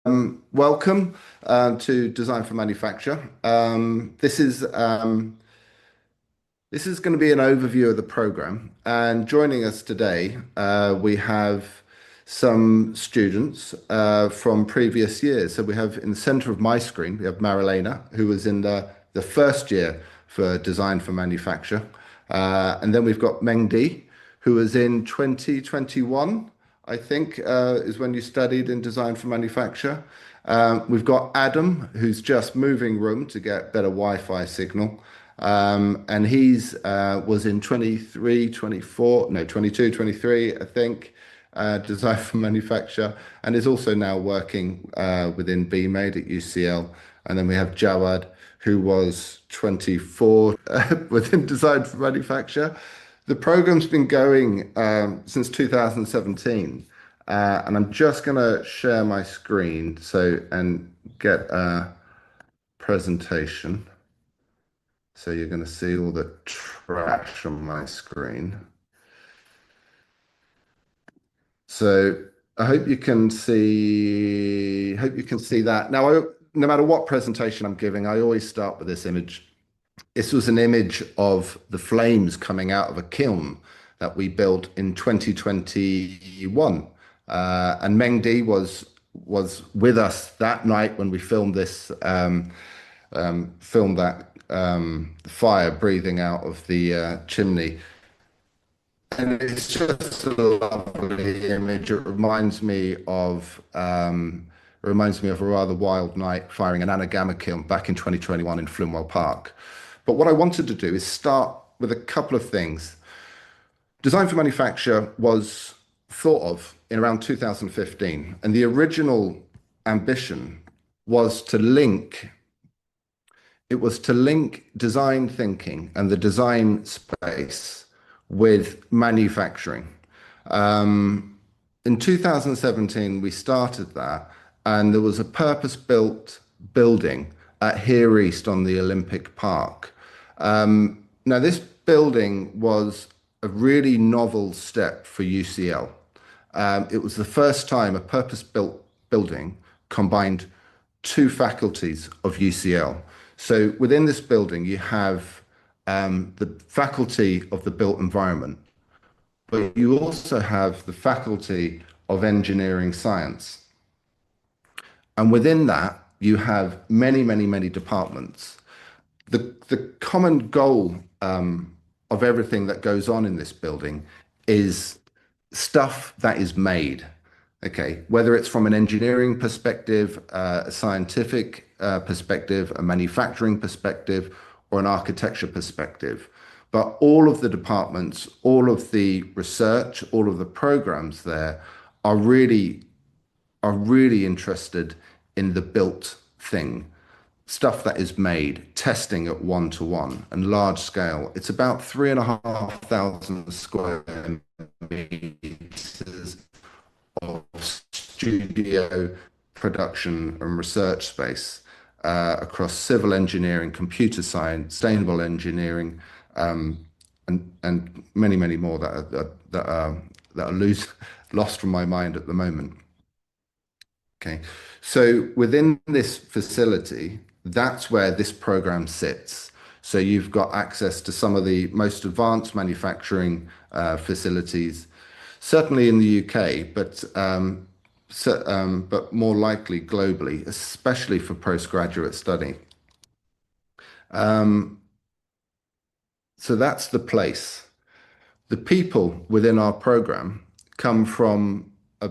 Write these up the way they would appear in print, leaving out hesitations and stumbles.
Welcome to Design for Manufacture. This is going to be an overview of the program. And joining us today, we have some students from previous years. So we have in the center of my screen, we have Marielena, who was in the first year for Design for Manufacture. And then we've got Meng, who was in 2021. I think, is when you studied in design for manufacture. We've got Adam, who's just moving room to get better Wi-Fi signal. And he's was in 23, 24, no, 22, 23, I think, design for manufacture, and is also now working within BMade at UCL. And then we have Jawad, who was 24 within design for manufacture. The program's been going since 2017, and I'm just going to share my screen and get a presentation. So you're going to see all the trash on my screen. So I hope you can see. That. Now, no matter what presentation I'm giving, I always start with this image. This was an image of the flames coming out of a kiln that we built in 2021. And Meng Di was with us that night when we filmed this, filmed that fire breathing out of the chimney. And it's just a lovely image. It reminds me of a rather wild night firing an anagama kiln back in 2021 in Flimwell Park. But what I wanted to do is start with a couple of things. Design for manufacture was thought of in around 2015, and the original ambition was to link design thinking and the design space with manufacturing. In 2017, we started that, and there was a purpose-built building at Here East on the Olympic Park. Now, this building was a really novel step for UCL. It was the first time a purpose-built building combined two faculties of UCL. So within this building, you have the faculty of the built environment, but you also have the faculty of engineering science. And within that, you have many, many, many departments. The common goal of everything that goes on in this building is stuff that is made. Okay, whether it's from an engineering perspective, a scientific perspective, a manufacturing perspective, or an architecture perspective. But all of the departments, all of the research, all of the programs there are really interested in the built thing, stuff that is made, testing at 1-to-1 and large scale. It's about 3,500 square meters of studio production and research space across civil engineering, computer science, sustainable engineering, and many, many more that are lost from my mind at the moment. Okay, so within this facility, that's where this program sits. So you've got access to some of the most advanced manufacturing facilities, certainly in the UK, but more likely globally, especially for postgraduate study. So that's the place. The people within our program come from a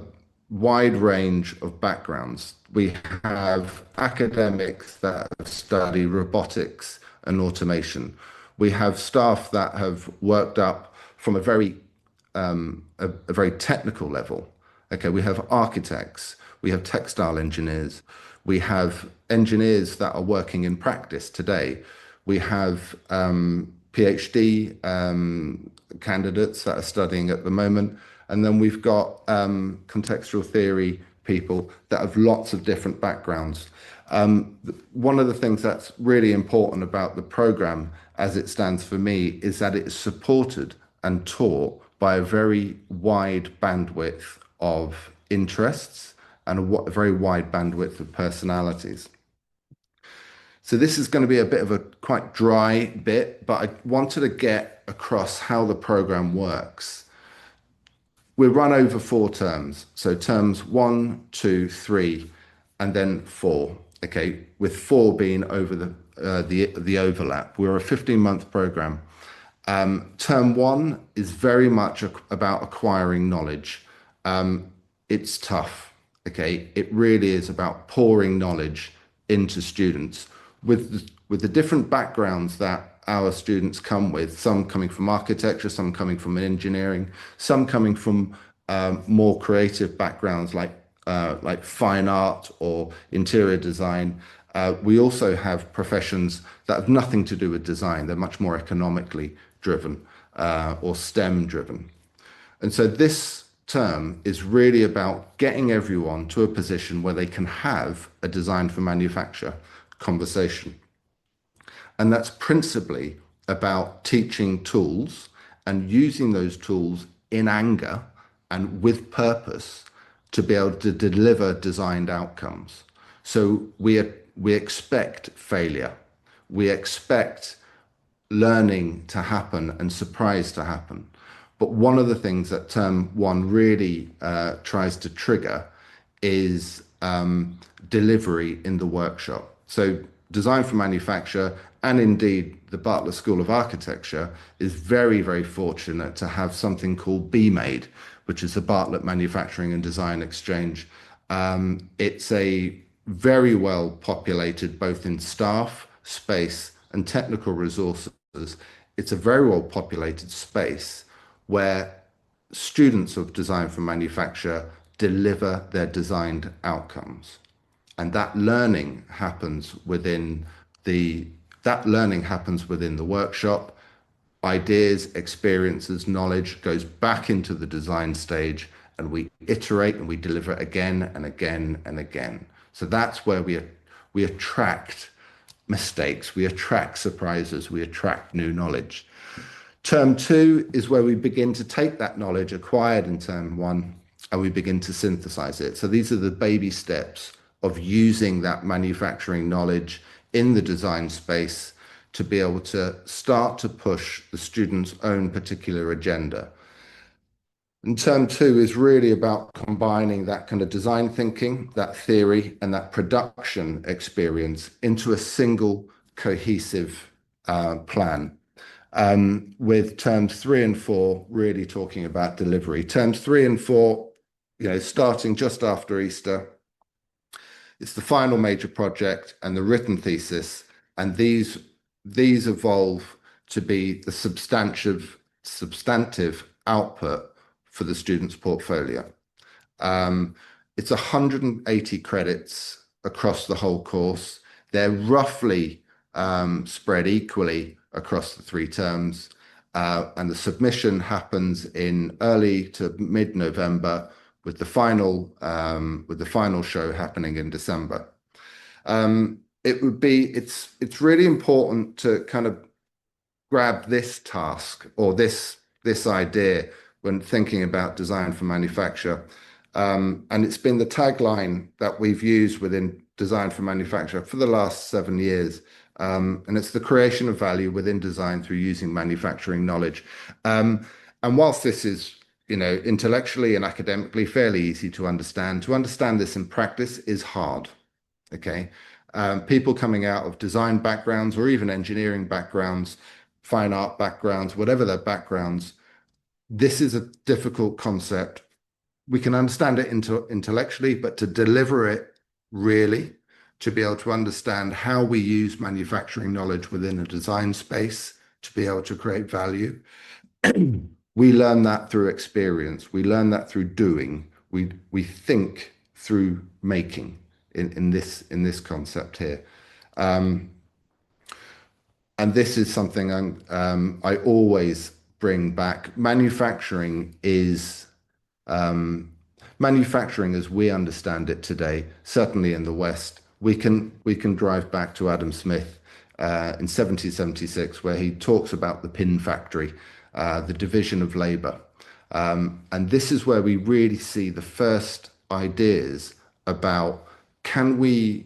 wide range of backgrounds. We have academics that have studied robotics and automation. We have staff that have worked up from a very technical level. Okay, we have architects, we have textile engineers, we have engineers that are working in practice today. We have PhD candidates that are studying at the moment. And then we've got contextual theory people that have lots of different backgrounds. One of the things that's really important about the program as it stands for me is that it is supported and taught by a very wide bandwidth of interests and a very wide bandwidth of personalities. So this is going to be a bit of a quite dry bit, but I wanted to get across how the program works. We run over 4 terms. So terms 1, 2, 3, and then 4. Okay, with 4 being over the overlap. We're a 15-month program. Term 1 is very much about acquiring knowledge. It's tough. Okay, it really is about pouring knowledge into students with the different backgrounds that our students come with. Some coming from architecture, some coming from engineering, some coming from more creative backgrounds like fine art or interior design. We also have professions that have nothing to do with design. They're much more economically driven or STEM driven. And so this term is really about getting everyone to a position where they can have a design for manufacture conversation. And that's principally about teaching tools and using those tools in anger and with purpose to be able to deliver designed outcomes. So we expect failure. We expect learning to happen and surprise to happen. But one of the things that term 1 really tries to trigger is delivery in the workshop. So design for manufacture, and indeed the Bartlett School of Architecture, is very, very fortunate to have something called B-Made, which is the Bartlett Manufacturing and Design Exchange. It's a very well populated, both in staff, space, and technical resources. It's a very well populated space where students of design for manufacture deliver their designed outcomes. And that learning happens within the workshop. Ideas, experiences, knowledge goes back into the design stage, and we iterate and we deliver again and again and again. So that's where we attract mistakes, we attract surprises, we attract new knowledge. Term 2 is where we begin to take that knowledge acquired in term 1 and we begin to synthesize it. So these are the baby steps of using that manufacturing knowledge in the design space to be able to start to push the student's own particular agenda. And term 2 is really about combining that kind of design thinking, that theory, and that production experience into a single cohesive plan. With terms 3 and 4 really talking about delivery. Terms 3 and 4, starting just after Easter, it's the final major project and the written thesis, and these evolve to be the substantive output for the student's portfolio. It's 180 credits across the whole course. They're roughly spread equally across the 3 terms, and the submission happens in early to mid-November, with the final show happening in December. It's really important to kind of grab this task or this idea when thinking about design for manufacture. And it's been the tagline that we've used within design for manufacture for the last 7 years. And it's the creation of value within design through using manufacturing knowledge. And whilst this is, intellectually and academically fairly easy to understand this in practice is hard. Okay. People coming out of design backgrounds or even engineering backgrounds, fine art backgrounds, whatever their backgrounds, this is a difficult concept. We can understand it intellectually, but to deliver it really, to be able to understand how we use manufacturing knowledge within a design space to be able to create value. We learn that through experience. We learn that through doing. We think through making in this concept here. And this is something I always bring back. Manufacturing as we understand it today, certainly in the West. We can drive back to Adam Smith in 1776, where he talks about the pin factory, the division of labor. And this is where we really see the first ideas about can we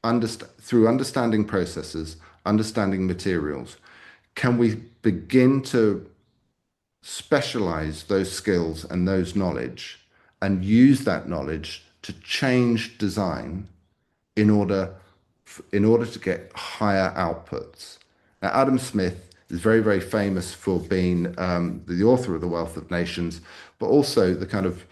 understand through understanding processes, understanding materials, can we begin to specialize those skills and those knowledge and use that knowledge to change design in order to get higher outputs. Now, Adam Smith is very, very famous for being the author of The Wealth of Nations, but also the kind of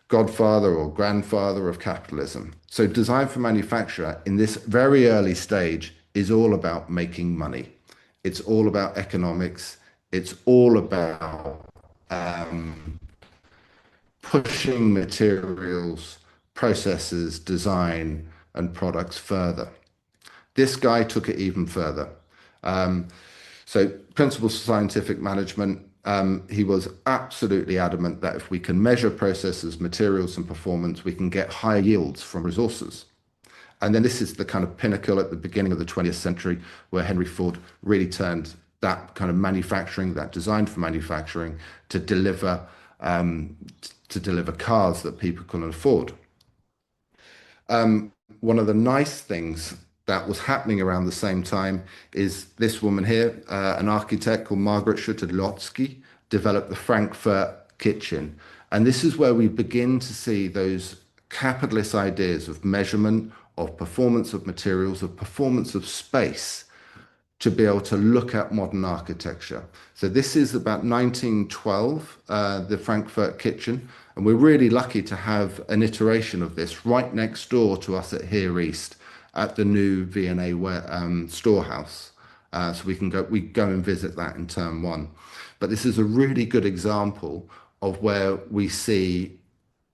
godfather or grandfather of capitalism. So design for manufacture in this very early stage is all about making money. It's all about economics. It's all about pushing materials, processes, design, and products further. This guy took it even further. So, principles of scientific management, he was absolutely adamant that if we can measure processes, materials, and performance, we can get higher yields from resources. And then this is the kind of pinnacle at the beginning of the 20th century where Henry Ford really turned that kind of manufacturing, that design for manufacturing, to deliver cars that people can afford. One of the nice things that was happening around the same time is this woman here, an architect called Margaret Schutter-Lotsky, developed the Frankfurt kitchen. And this is where we begin to see those capitalist ideas of measurement, of performance of materials, of performance of space, to be able to look at modern architecture. So this is about 1912, the Frankfurt kitchen, and we're really lucky to have an iteration of this right next door to us at Here East at the new V&A storehouse. So we go and visit that in term one. But this is a really good example of where we see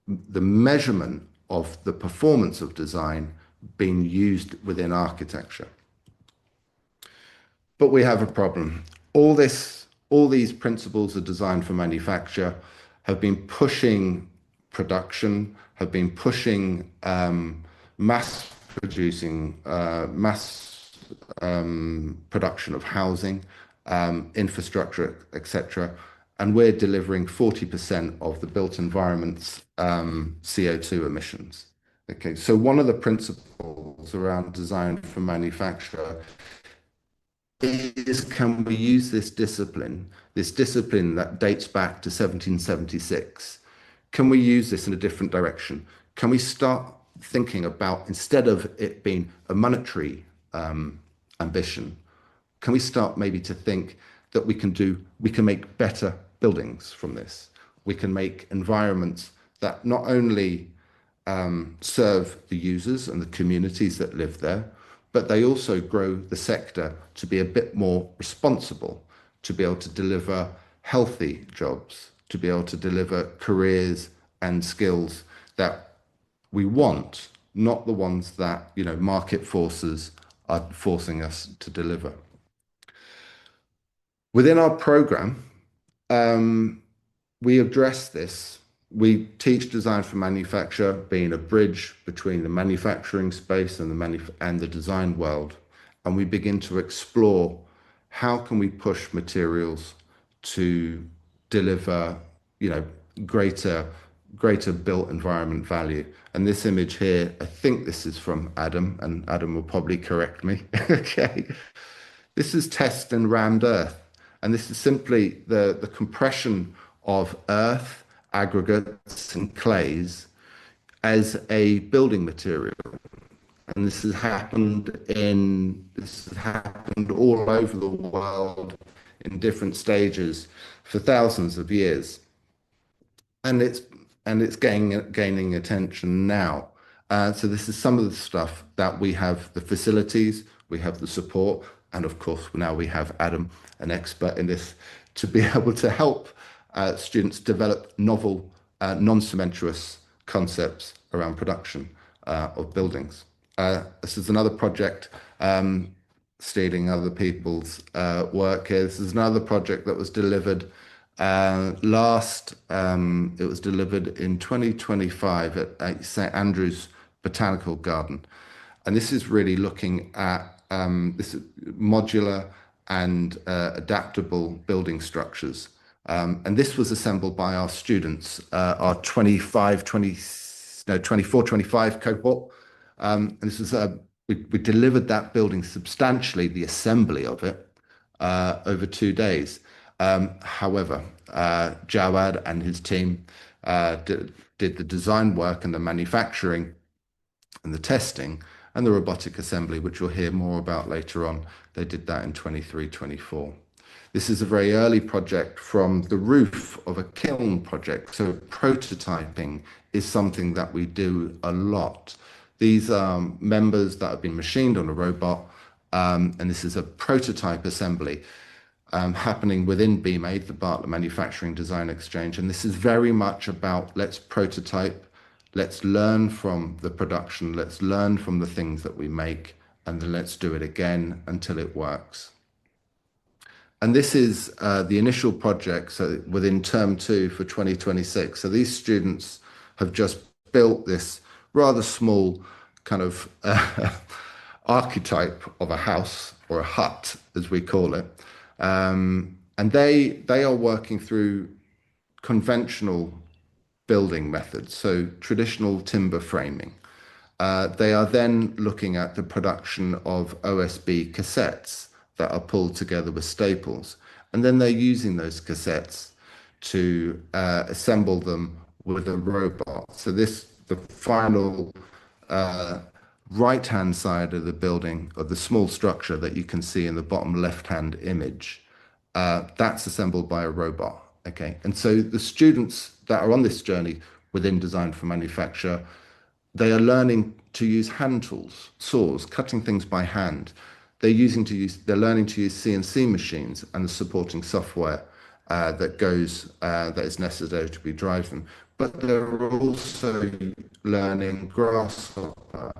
the measurement of the performance of design being used within architecture. But we have a problem. All these principles of design for manufacture have been pushing production, have been pushing mass production of housing, infrastructure, etc. And we're delivering 40% of the built environment's CO2 emissions. Okay, so one of the principles around design for manufacture is, can we use this discipline that dates back to 1776? Can we use this in a different direction? Can we start thinking about, instead of it being a monetary ambition, can we start maybe to think that we can make better buildings from this? We can make environments that not only serve the users and the communities that live there, but they also grow the sector to be a bit more responsible, to be able to deliver healthy jobs, to be able to deliver careers and skills that we want, not the ones that, market forces are forcing us to deliver. Within our program, we address this. We teach design for manufacture being a bridge between the manufacturing space and the design world. And we begin to explore how can we push materials to deliver, greater built environment value. And this image here, I think this is from Adam, and Adam will probably correct me. Okay. This is test and rammed earth. And this is simply the compression of earth, aggregates and clays as a building material. And this has happened all over the world in different stages for thousands of years. And it's gaining attention now. So this is some of the stuff that we have, the facilities, we have the support, and of course now we have Adam, an expert in this, to be able to help students develop novel, non-cementerous concepts around production of buildings. This is another project, stealing other people's work here. This is another project that was delivered it was delivered in 2025 at St. Andrew's Botanical Garden. And this is really looking at this modular and adaptable building structures. And this was assembled by our students, our 25, 26 no, 24, 25 cohort. And this was we delivered that building substantially, the assembly of it, over 2 days. However, Jawad and his team did the design work and the manufacturing and the testing and the robotic assembly, which we'll hear more about later on. They did that in 23, 24. This is a very early project from the roof of a kiln project. So prototyping is something that we do a lot. These are members that have been machined on a robot, and this is a prototype assembly happening within BMAID, the Bartlett Manufacturing Design Exchange. And this is very much about let's prototype, let's learn from the production, let's learn from the things that we make, and then let's do it again until it works. And this is the initial project, so within term two for 2026. So these students have just built this rather small kind of archetype of a house or a hut, as we call it. And they are working through conventional building methods, so traditional timber framing. They are then looking at the production of OSB cassettes that are pulled together with staples. And then they're using those cassettes to assemble them with a robot. So the final right-hand side of the building, of the small structure that you can see in the bottom left-hand image, that's assembled by a robot. Okay, and so the students that are on this journey within Design for Manufacture, they are learning to use hand tools, saws, cutting things by hand. They're learning to use CNC machines and the supporting software that is necessary to drive them. But they're also learning Grasshopper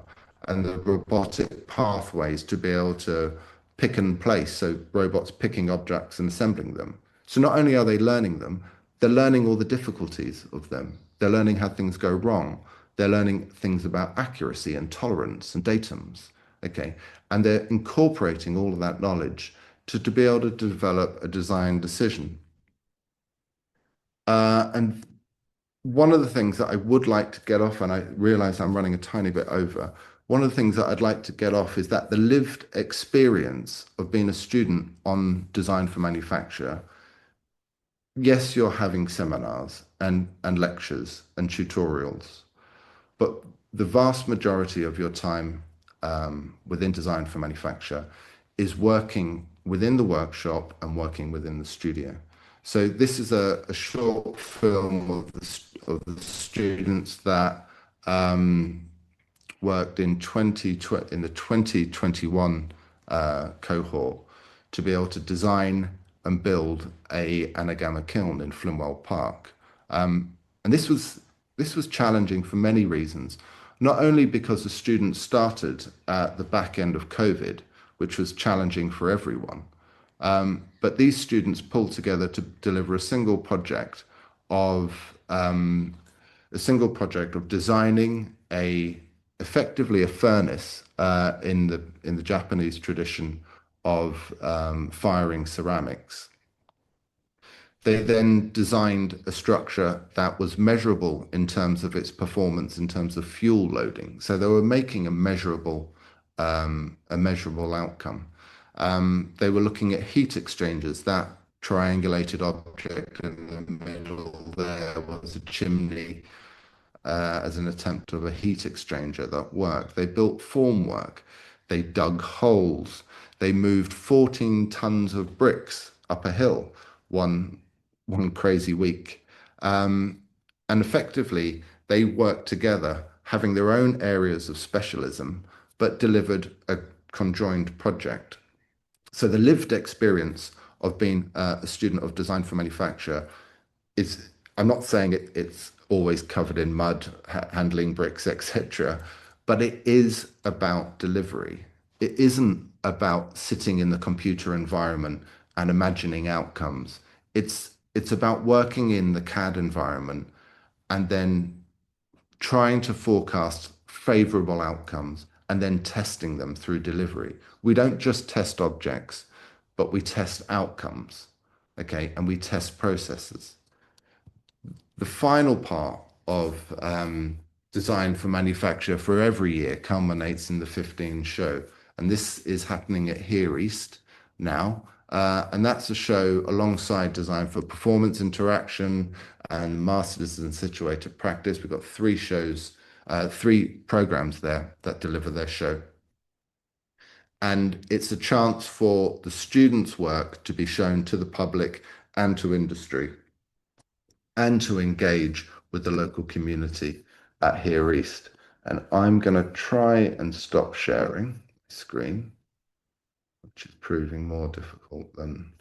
and the robotic pathways to be able to pick and place, so robots picking objects and assembling them. So not only are they learning them, they're learning all the difficulties of them. They're learning how things go wrong. They're learning things about accuracy and tolerance and datums. Okay. And they're incorporating all of that knowledge to be able to develop a design decision. And one of the things that I would like to get off, and I realize I'm running a tiny bit over, one of the things that I'd like to get off is that the lived experience of being a student on Design for Manufacture, yes, you're having seminars and lectures and tutorials, but the vast majority of your time within Design for Manufacture is working within the workshop and working within the studio. So this is a short film of the students that worked in the 2021 cohort to be able to design and build a anagama kiln in Flimwell Park. And this was challenging for many reasons, not only because the students started at the back end of COVID, which was challenging for everyone, but these students pulled together to deliver a single project of designing effectively a furnace in the Japanese tradition of firing ceramics. They then designed a structure that was measurable in terms of its performance, in terms of fuel loading. So they were making a measurable outcome. They were looking at heat exchangers. That triangulated object in the middle there was a chimney as an attempt of a heat exchanger that worked. They built formwork. They dug holes. They moved 14 tons of bricks up a hill one crazy week. And effectively, they worked together, having their own areas of specialism, but delivered a conjoined project. So the lived experience of being a student of Design for Manufacture is, I'm not saying it's always covered in mud, handling bricks, etc., but it is about delivery. It isn't about sitting in the computer environment and imagining outcomes. It's about working in the CAD environment and then trying to forecast favorable outcomes and then testing them through delivery. We don't just test objects, but we test outcomes, okay? And we test processes. The final part of Design for Manufacture for every year culminates in the 15 show. And this is happening at Here East now. And that's a show alongside Design for Performance Interaction and Masters in Situated Practice. We've got 3 programs there that deliver their show. And it's a chance for the students' work to be shown to the public and to industry and to engage with the local community at Here East. And I'm going to try and stop sharing my screen, which is proving more difficult than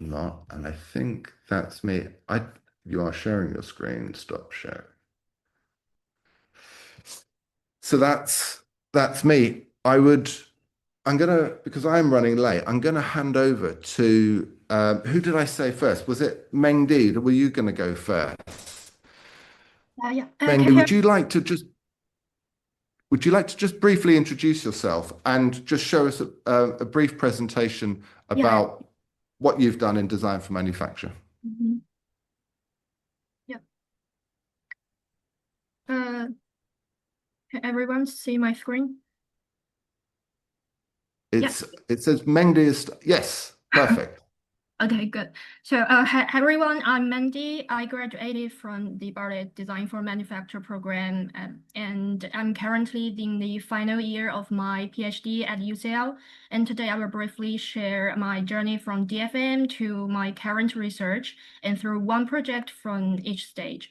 not. And I think that's me. You are sharing your screen. Stop sharing. So that's me. Because I'm running late, I'm gonna hand over to who did I say first? Was it Meng Di? Were you gonna go first? Yeah. Meng Di, would you like to just briefly introduce yourself and just show us a brief presentation about what you've done in Design for Manufacture? Mhm. Yeah. Can everyone see my screen? It says Meng Di is, yes, perfect. Okay, good. So, hi everyone, I'm Mandy. I graduated from the Bartlett Design for Manufacture program, and I'm currently in the final year of my PhD at UCL. And today I will briefly share my journey from DFM to my current research and through one project from each stage.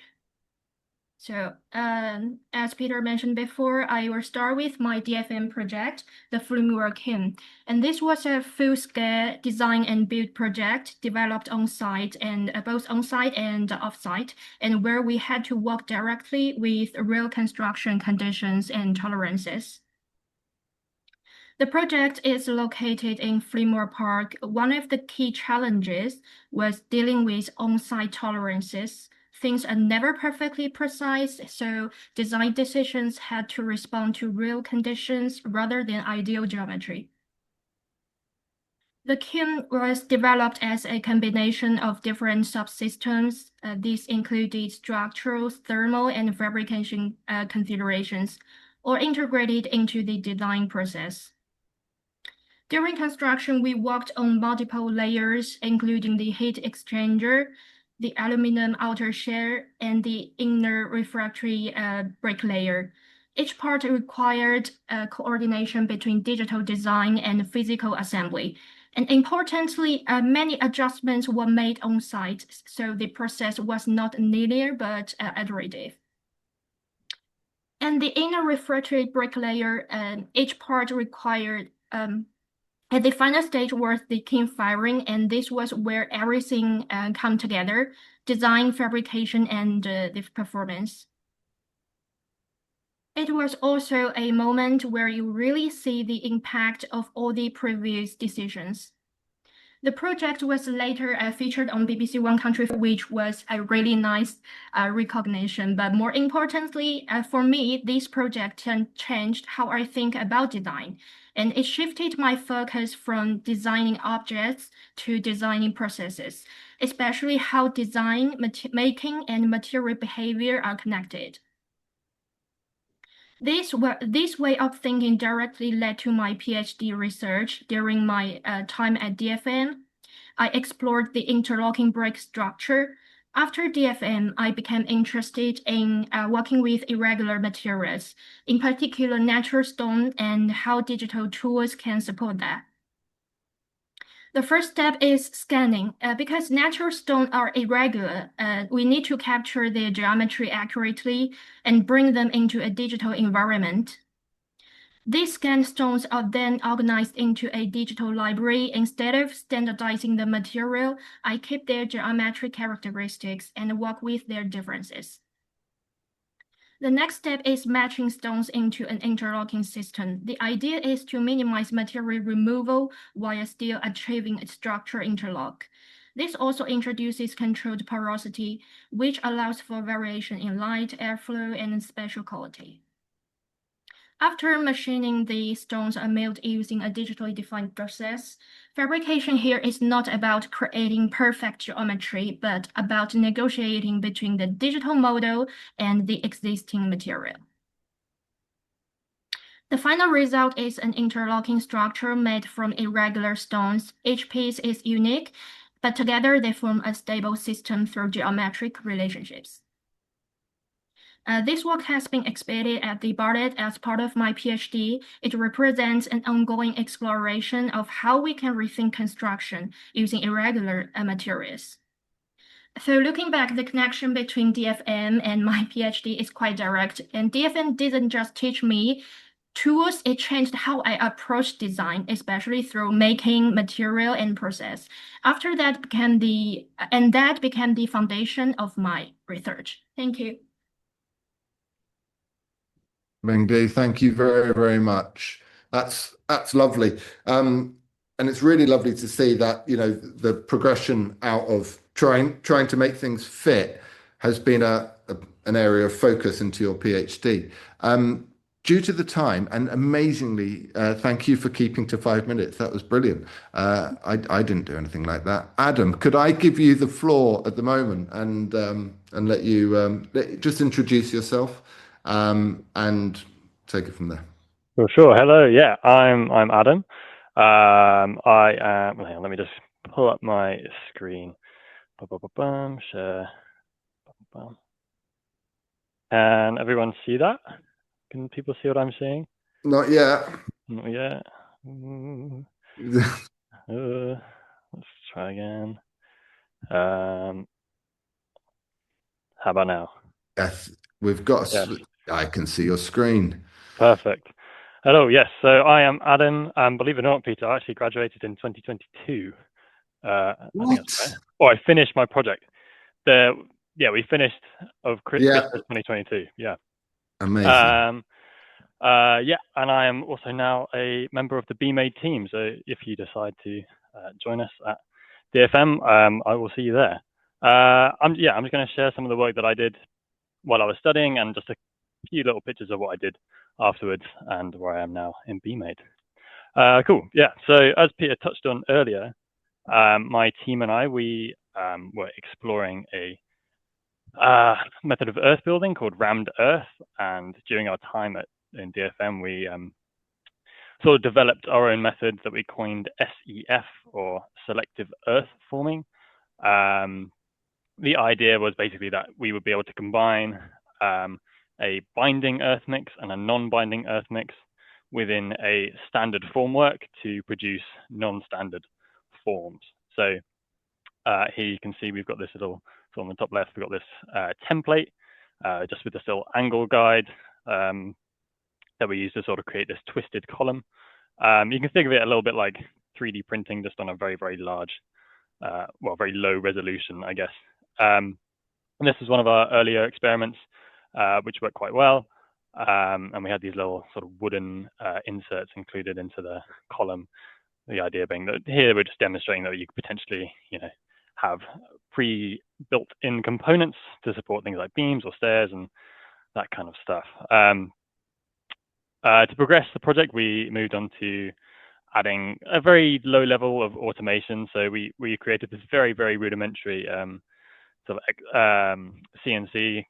So, as Peter mentioned before, I will start with my DFM project, the framework him. And this was a full-scale design and build project developed on-site and both on-site and off-site, and where we had to work directly with real construction conditions and tolerances. The project is located in Fillmore Park. One of the key challenges was dealing with on-site tolerances. Things are never perfectly precise, so design decisions had to respond to real conditions rather than ideal geometry. The kiln was developed as a combination of different subsystems. These included structural, thermal, and fabrication considerations, all integrated into the design process. During construction, we worked on multiple layers, including the heat exchanger, the aluminum outer shell, and the inner refractory brick layer. Each part required coordination between digital design and physical assembly. And importantly, many adjustments were made on site, so the process was not linear but iterative. And the inner refractory brick layer, each part required at the final stage was the kiln firing, and this was where everything come together, design, fabrication, and the performance. It was also a moment where you really see the impact of all the previous decisions. The project was later featured on BBC One Country, which was a really nice recognition. But more importantly, for me, this project changed how I think about design. And it shifted my focus from designing objects to designing processes, especially how design, making, and material behavior are connected. This way of thinking directly led to my PhD research during my time at DFM. I explored the interlocking brick structure. After DFM, I became interested in working with irregular materials, in particular natural stone, and how digital tools can support that. The first step is scanning. Because natural stone are irregular, we need to capture their geometry accurately and bring them into a digital environment. These scanned stones are then organized into a digital library. Instead of standardizing the material, I keep their geometric characteristics and work with their differences. The next step is matching stones into an interlocking system. The idea is to minimize material removal while still achieving a structural interlock. This also introduces controlled porosity, which allows for variation in light, airflow, and spatial quality. After machining, the stones are milled using a digitally defined process. Fabrication here is not about creating perfect geometry, but about negotiating between the digital model and the existing material. The final result is an interlocking structure made from irregular stones. Each piece is unique, but together they form a stable system through geometric relationships. This work has been exhibited at the Bartlett as part of my PhD. It represents an ongoing exploration of how we can rethink construction using irregular materials. So looking back, the connection between DFM and my PhD is quite direct. And DFM didn't just teach me tools, it changed how I approach design, especially through making, material, and process. After that became that became the foundation of my research. Thank you. Mengdi, thank you very, very much. That's lovely. And it's really lovely to see that, the progression out of trying to make things fit has been an area of focus into your PhD. Due to the time, and amazingly, thank you for keeping to 5 minutes. That was brilliant. I didn't do anything like that. Adam, could I give you the floor at the moment and let you just introduce yourself and take it from there? Sure. Hello. Yeah, I'm Adam. I am. Hang on, let me just pull up my screen. Share. Can everyone see that? Can people see what I'm seeing? Not yet. Not yet. Let's try again. How about now? Yes, we've got. Yes. I can see your screen. Perfect. Hello. Yes. So I am Adam. Believe it or not, Peter, I actually graduated in 2022. I think that's right. Or I finished my project. We finished of Christmas 2022. Yeah. Amazing. And I am also now a member of the BMade team. So if you decide to join us at DFM, I will see you there. I'm just going to share some of the work that I did while I was studying and just a few little pictures of what I did afterwards and where I am now in BMade. Cool. Yeah. So as Peter touched on earlier, my team and I, we were exploring a method of earth building called rammed earth. And during our time in DFM, we sort of developed our own method that we coined SEF, or selective earth forming. The idea was basically that we would be able to combine a binding earth mix and a non-binding earth mix within a standard formwork to produce non-standard forms. So here you can see we've got this little, so on the top left, we've got this template just with this little angle guide that we use to sort of create this twisted column. You can think of it a little bit like 3D printing, just on a very, very large, very low resolution, I guess. And this is one of our earlier experiments, which worked quite well. And we had these little sort of wooden inserts included into the column. The idea being that here we're just demonstrating that you could potentially, have pre-built-in components to support things like beams or stairs and that kind of stuff. To progress the project, we moved on to adding a very low level of automation. So we created this very, very rudimentary sort of CNC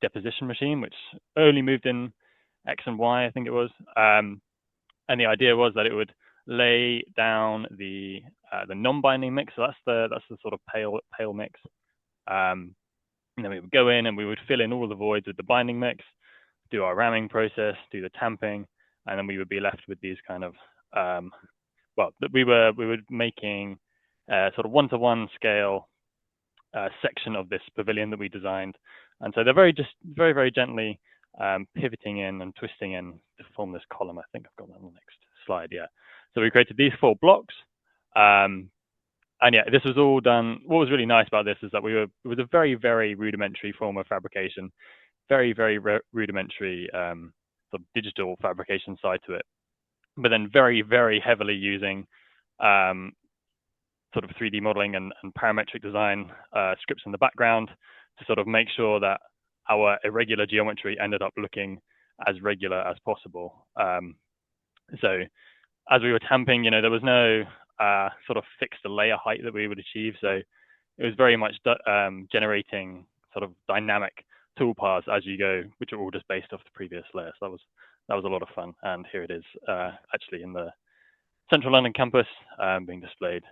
deposition machine, which only moved in X and Y, I think it was. And the idea was that it would lay down the non-binding mix. So that's the sort of pale mix. And then we would go in and we would fill in all the voids with the binding mix, do our ramming process, do the tamping, and then we would be left with these kind of we were making sort of one-to-one scale section of this pavilion that we designed. And so they're very, very gently pivoting in and twisting in to form this column. I think I've got that on the next slide. Yeah. So we created these 4 blocks. And yeah, this was all done. What was really nice about this is that it was a very, very rudimentary form of fabrication, very, very rudimentary sort of digital fabrication side to it, but then very, very heavily using sort of 3D modeling and parametric design scripts in the background to sort of make sure that our irregular geometry ended up looking as regular as possible. So as we were tamping, there was no sort of fixed layer height that we would achieve. So it was very much generating sort of dynamic toolpaths as you go, which are all just based off the previous layer. So that was a lot of fun. And here it is actually in the Central London campus being displayed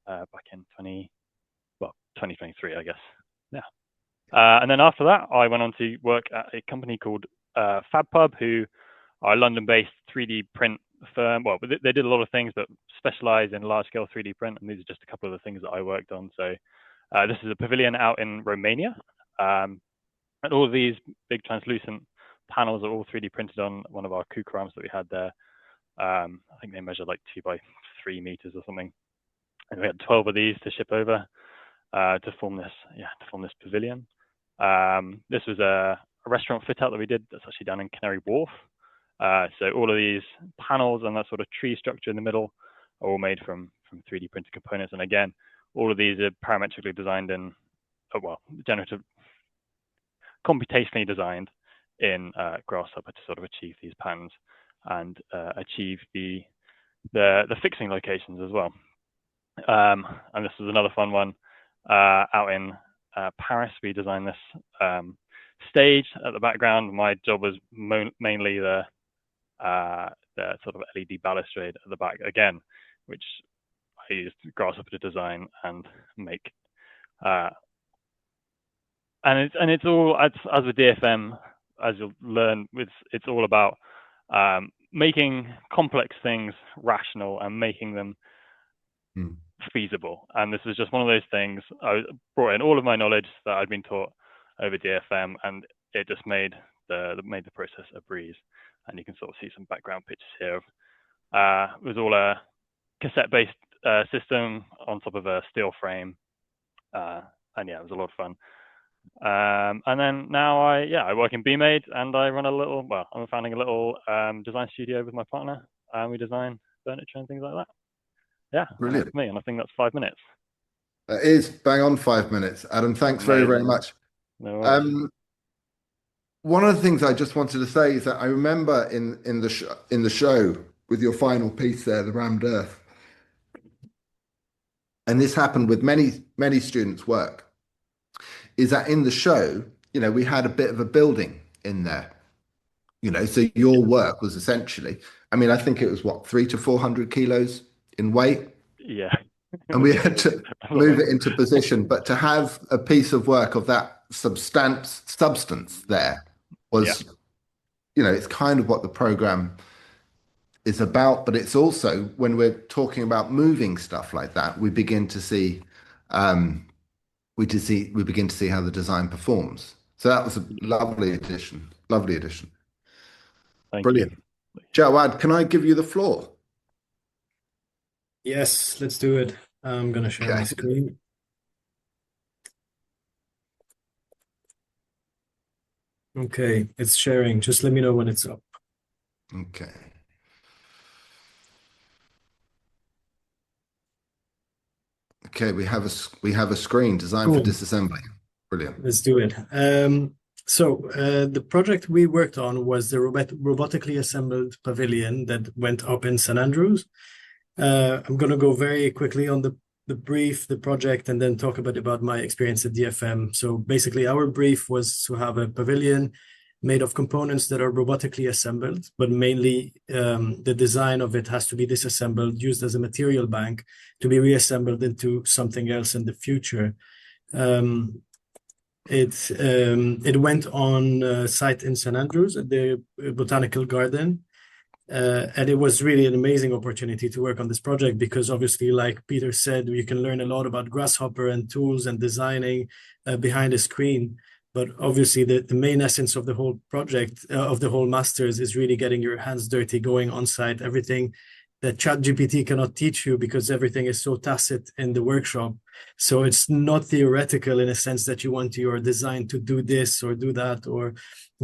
back in 2023, I guess. Yeah. And then after that, I went on to work at a company called FabPub, who are a London-based 3D print firm. Well, they did a lot of things, but specialize in large-scale 3D print, and these are just a couple of the things that I worked on. So this is a pavilion out in Romania, and all of these big translucent panels are all 3D printed on one of our kukarams that we had there. I think they measured like 2 by 3 meters or something, and we had 12 of these to ship over to form this pavilion. This was a restaurant fit out that we did that's actually down in Canary Wharf. So all of these panels and that sort of tree structure in the middle are all made from 3D printed components. And again, all of these are parametrically designed in, computationally designed in Grasshopper to sort of achieve these patterns and achieve the fixing locations as well. And this was another fun one out in Paris. We designed this stage at the background. My job was mainly the sort of LED balustrade at the back again, which I used Grasshopper to design and make. And it's all, as with DFM, as you'll learn, it's all about making complex things rational and making them feasible. And this was just one of those things. I brought in all of my knowledge that I'd been taught over DFM, and it just made the process a breeze. And you can sort of see some background pictures here. It was all a cassette-based system on top of a steel frame, and yeah, it was a lot of fun. And then now I work in BMade, and I run I'm founding a little design studio with my partner, and we design furniture and things like that. Yeah, Brilliant. That's me, and I think that's 5 minutes. That is bang on 5 minutes. Adam, thanks very, very much. No worries. One of the things I just wanted to say is that I remember in the show with your final piece there, the rammed earth, and this happened with many students' work, is that in the show, we had a bit of a building in there, so your work was essentially, I think it was 300 to 400 kilos in weight. Yeah. And we had to move it into position, but to have a piece of work of that substance there was, it's kind of what the program is about, but it's also when we're talking about moving stuff like that, we begin to see how the design performs. So that was a lovely addition. Thank Brilliant. you. Jawad, can I give you the floor? Yes, let's do it. I'm going to share my screen. Okay, it's sharing. Just let me know when it's up. Okay. Okay, we have a screen designed for disassembly. Brilliant. Let's do it. So the project we worked on was the robotically assembled pavilion that went up in St. Andrews. I'm going to go very quickly on the brief, the project, and then talk about my experience at DFM. So basically, our brief was to have a pavilion made of components that are robotically assembled, but mainly the design of it has to be disassembled, used as a material bank to be reassembled into something else in the future. It went on site in St. Andrews at the Botanical Garden. And it was really an amazing opportunity to work on this project because obviously, like Peter said, you can learn a lot about Grasshopper and tools and designing behind a screen. But obviously, the main essence of the whole project, of the whole master's, is really getting your hands dirty, going on site, everything that ChatGPT cannot teach you because everything is so tacit in the workshop. So it's not theoretical in a sense that you want your design to do this or do that or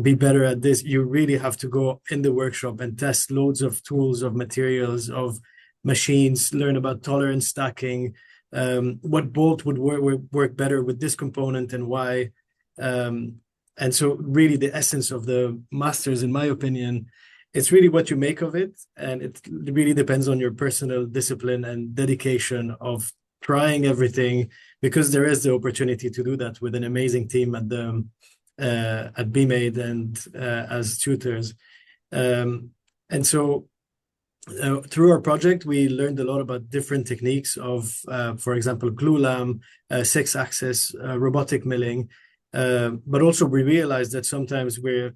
be better at this. You really have to go in the workshop and test loads of tools, of materials, of machines, learn about tolerance stacking, what bolt would work better with this component and why. And so really the essence of the masters, in my opinion, it's really what you make of it. And it really depends on your personal discipline and dedication of trying everything, because there is the opportunity to do that with an amazing team at BMade and as tutors. And so through our project, we learned a lot about different techniques of, for example, glulam, 6-axis, robotic milling. But also we realized that sometimes we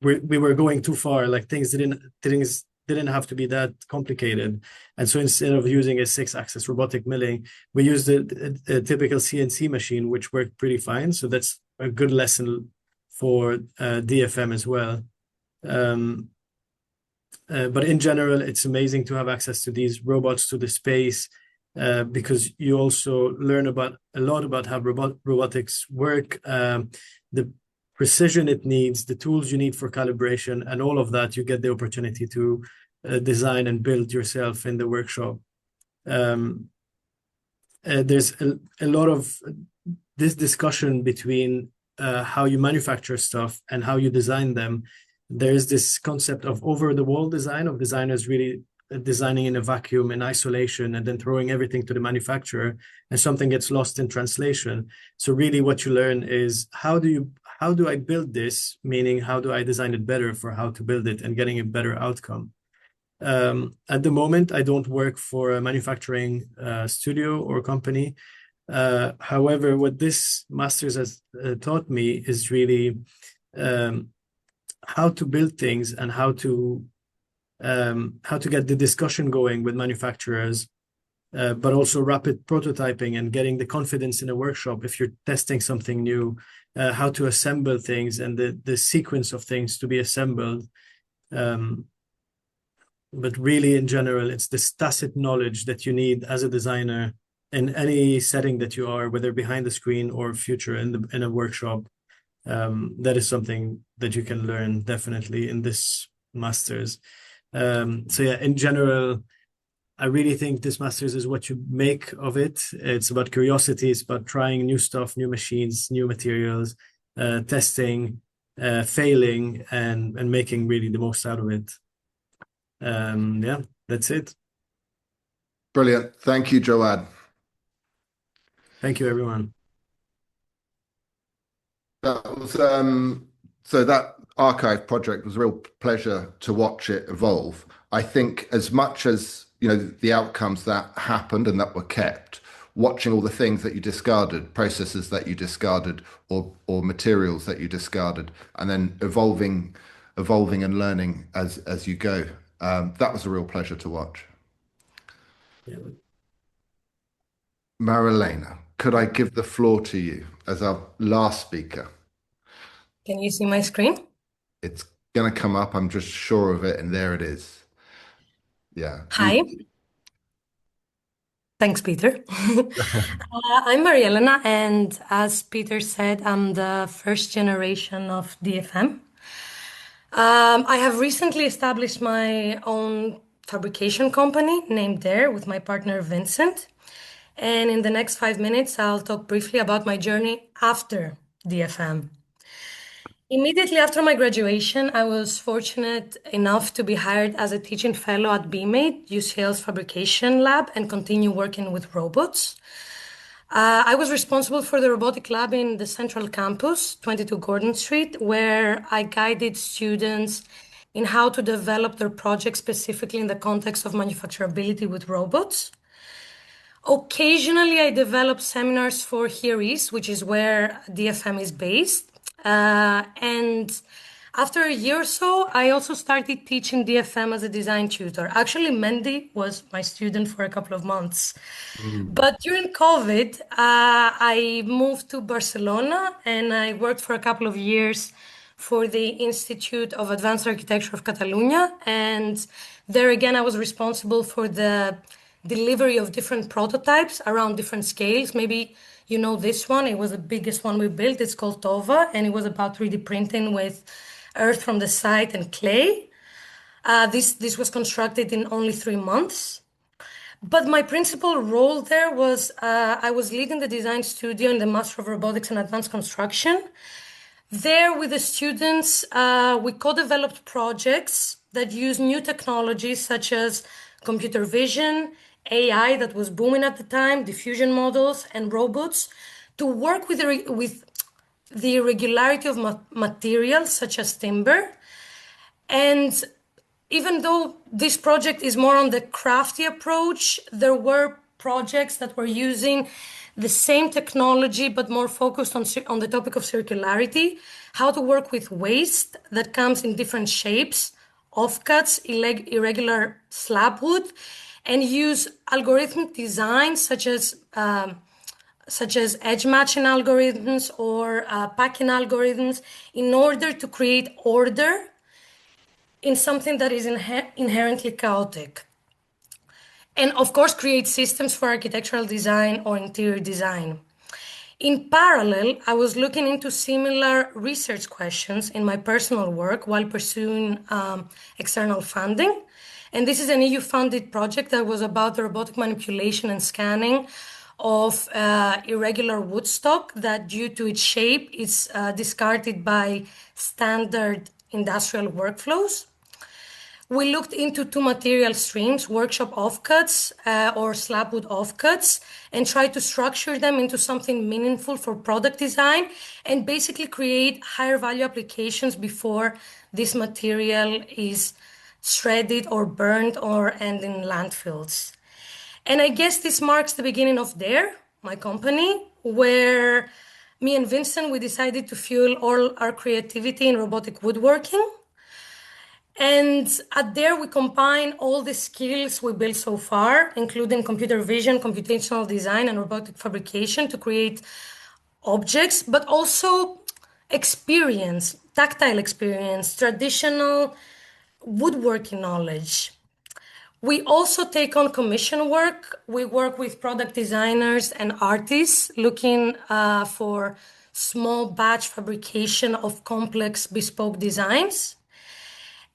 were going too far, like things didn't have to be that complicated. And so instead of using a 6-axis robotic milling, we used a typical CNC machine, which worked pretty fine. So that's a good lesson for DFM as well. But in general, it's amazing to have access to these robots, to the space, because you also learn a lot about how robotics work, the precision it needs, the tools you need for calibration, and all of that you get the opportunity to design and build yourself in the workshop. There's a lot of this discussion between how you manufacture stuff and how you design them. There's this concept of over-the-wall design, of designers really designing in a vacuum, in isolation, and then throwing everything to the manufacturer, and something gets lost in translation. So really what you learn is how do I build this, meaning how do I design it better for how to build it and getting a better outcome. At the moment, I don't work for a manufacturing studio or company. However, what this master's has taught me is really how to build things and how to get the discussion going with manufacturers, but also rapid prototyping and getting the confidence in a workshop if you're testing something new, how to assemble things and the sequence of things to be assembled. But really, in general, it's this tacit knowledge that you need as a designer in any setting that you are, whether behind the screen or future in a workshop. That is something that you can learn definitely in this master's. So yeah, in general, I really think this master's is what you make of it. It's about curiosity. It's about trying new stuff, new machines, new materials, testing, failing, and making really the most out of it. Yeah, that's it. Brilliant. Thank you, Jawad. Thank you, everyone. That was so that archive project was a real pleasure to watch it evolve. I think as much as the outcomes that happened and that were kept, watching all the things that you discarded, processes that you discarded, or materials that you discarded, and then evolving and learning as you go. That was a real pleasure to watch. Yeah. Marielena, could I give the floor to you as our last speaker? Can you see my screen? It's going to come up, I'm just sure of it, and there it is. Yeah. Hi. Thanks, Peter. I'm Marielena, and as Peter said, I'm the first generation of DFM. I have recently established my own fabrication company named Dare with my partner Vincent. And in the next 5 minutes, I'll talk briefly about my journey after DFM. Immediately after my graduation, I was fortunate enough to be hired as a teaching fellow at BMade, UCL's fabrication lab, and continue working with robots. I was responsible for the robotic lab in the central campus, 22 Gordon Street, where I guided students in how to develop their projects specifically in the context of manufacturability with robots. Occasionally, I develop seminars for Here Is, which is where DFM is based. And after a year or so, I also started teaching DFM as a design tutor. Actually, Mendy was my student for a couple of months. But during COVID, I moved to Barcelona and I worked for a couple of years for the Institute of Advanced Architecture of Catalonia. And there again, I was responsible for the delivery of different prototypes around different scales. Maybe you know this one, it was the biggest one we built. It's called Tova, and it was about 3D printing with earth from the site and clay. This was constructed in only 3 months. But my principal role there was I was leading the design studio in the Master of Robotics and Advanced Construction. There, with the students, we co-developed projects that use new technologies such as computer vision, AI that was booming at the time, diffusion models, and robots to work with the irregularity of materials such as timber. And even though this project is more on the crafty approach, there were projects that were using the same technology but more focused on the topic of circularity, how to work with waste that comes in different shapes, offcuts, irregular slab wood, and use algorithmic design such as edge matching algorithms or packing algorithms in order to create order in something that is inherently chaotic. And of course, create systems for architectural design or interior design. In parallel, I was looking into similar research questions in my personal work while pursuing external funding. And this is an EU-funded project that was about the robotic manipulation and scanning of irregular wood stock that, due to its shape, is discarded by standard industrial workflows. We looked into two material streams, workshop offcuts or slabwood offcuts, and tried to structure them into something meaningful for product design and basically create higher value applications before this material is shredded or burned or end in landfills. And I guess this marks the beginning of DARE, my company, where me and Vincent, we decided to fuel all our creativity in robotic woodworking. And at DARE, we combine all the skills we built so far, including computer vision, computational design, and robotic fabrication to create objects, but also experience, tactile experience, traditional woodworking knowledge. We also take on commission work. We work with product designers and artists looking for small batch fabrication of complex bespoke designs.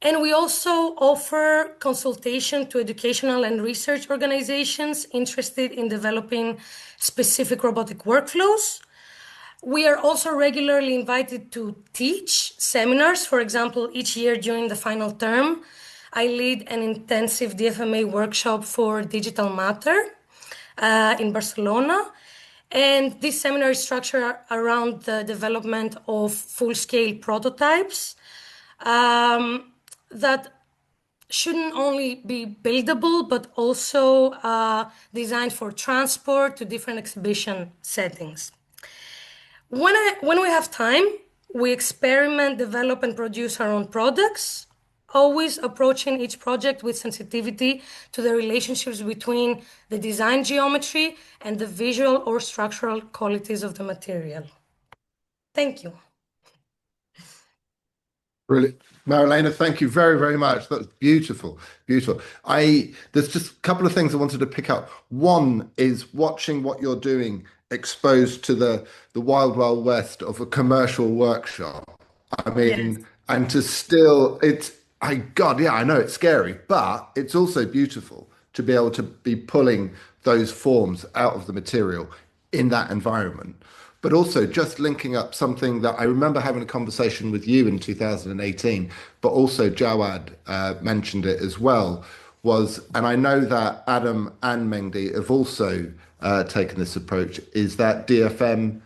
And we also offer consultation to educational and research organizations interested in developing specific robotic workflows. We are also regularly invited to teach seminars. For example, each year during the final term, I lead an intensive DFMA workshop for digital matter in Barcelona. And this seminar is structured around the development of full-scale prototypes that shouldn't only be buildable, but also designed for transport to different exhibition settings. When we have time, we experiment, develop, and produce our own products, always approaching each project with sensitivity to the relationships between the design geometry and the visual or structural qualities of the material. Thank you. Brilliant. Marielena, thank you very, very much. That's beautiful, beautiful. There's just a couple of things I wanted to pick up. One is watching what you're doing exposed to the wild, wild west of a commercial workshop. I mean, Yes. and to still, God, yeah, I know it's scary, but it's also beautiful to be able to be pulling those forms out of the material in that environment. But also just linking up something that I remember having a conversation with you in 2018, but also Jawad mentioned it as well, and I know that Adam and Mengdi have also taken this approach, is that DFM,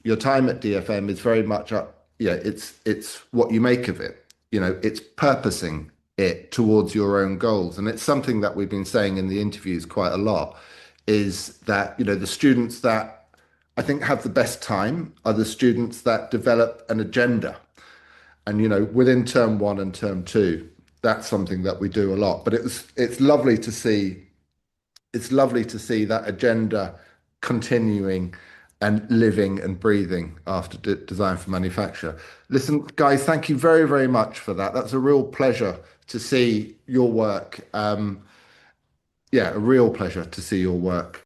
your time at DFM is very much it's what you make of it. It's purposing it towards your own goals. And it's something that we've been saying in the interviews quite a lot, is that, the students that I think have the best time are the students that develop an agenda. And, within term one and term two, that's something that we do a lot. But it's lovely to see that agenda continuing and living and breathing after design for manufacture. Listen, guys, thank you very, very much for that. That's a real pleasure to see your work. A real pleasure to see your work